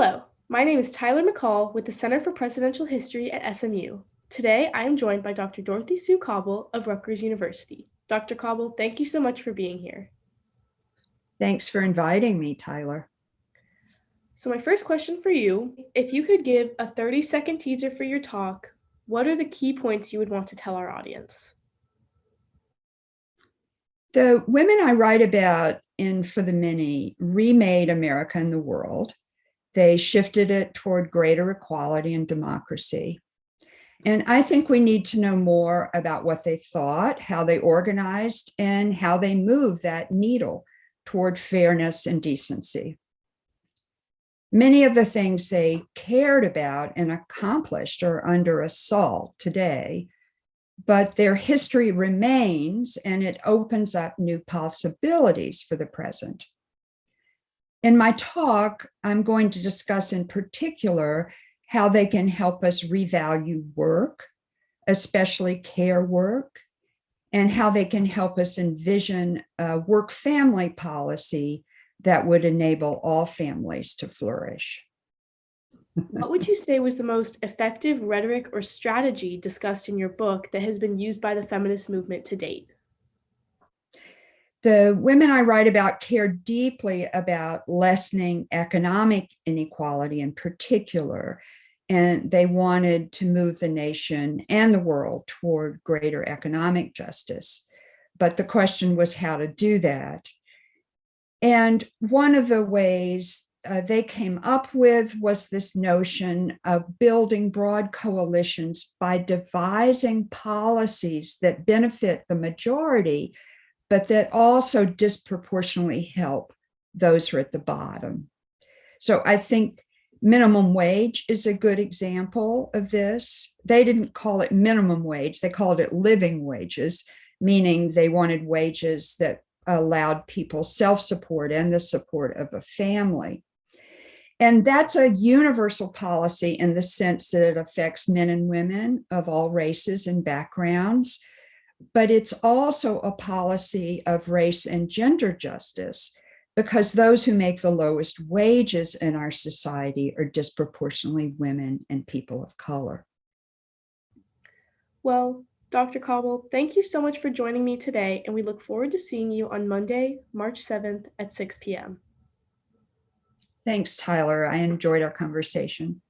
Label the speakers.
Speaker 1: Hello, my name is Tyler McCall with the Center for Presidential History at SMU. Today, I am joined by Dr. Dorothy Sue Cobble of Rutgers University. Dr. Cobble, thank you so much for being here.
Speaker 2: Thanks for inviting me, Tyler.
Speaker 1: So my first question for you, if you could give a 30-second teaser for your talk, what are the key points you would want to tell our audience?
Speaker 2: The women I write about in For the Many remade America and the world. They shifted it toward greater equality and democracy. And I think we need to know more about what they thought, how they organized, and how they moved that needle toward fairness and decency. Many of the things they cared about and accomplished are under assault today, but their history remains and it opens up new possibilities for the present. In my talk, I'm going to discuss in particular how they can help us revalue work, especially care work, and how they can help us envision a work-family policy that would enable all families to flourish.
Speaker 1: What would you say was the most effective rhetoric or strategy discussed in your book that has been used by the feminist movement to date?
Speaker 2: The women I write about care deeply about lessening economic inequality in particular, and they wanted to move the nation and the world toward greater economic justice. But the question was how to do that. And one of the ways they came up with was this notion of building broad coalitions by devising policies that benefit the majority, but that also disproportionately help those who are at the bottom. So I think minimum wage is a good example of this. They didn't call it minimum wage, they called it living wages, meaning they wanted wages that allowed people self-support and the support of a family. And that's a universal policy in the sense that it affects men and women of all races and backgrounds, but it's also a policy of race and gender justice because those who make the lowest wages in our society are disproportionately women and people of color.
Speaker 1: Well, Dr. Cobble, thank you so much for joining me today, and we look forward to seeing you on Monday, March 7th at 6 p.m.
Speaker 2: Thanks, Tyler. I enjoyed our conversation.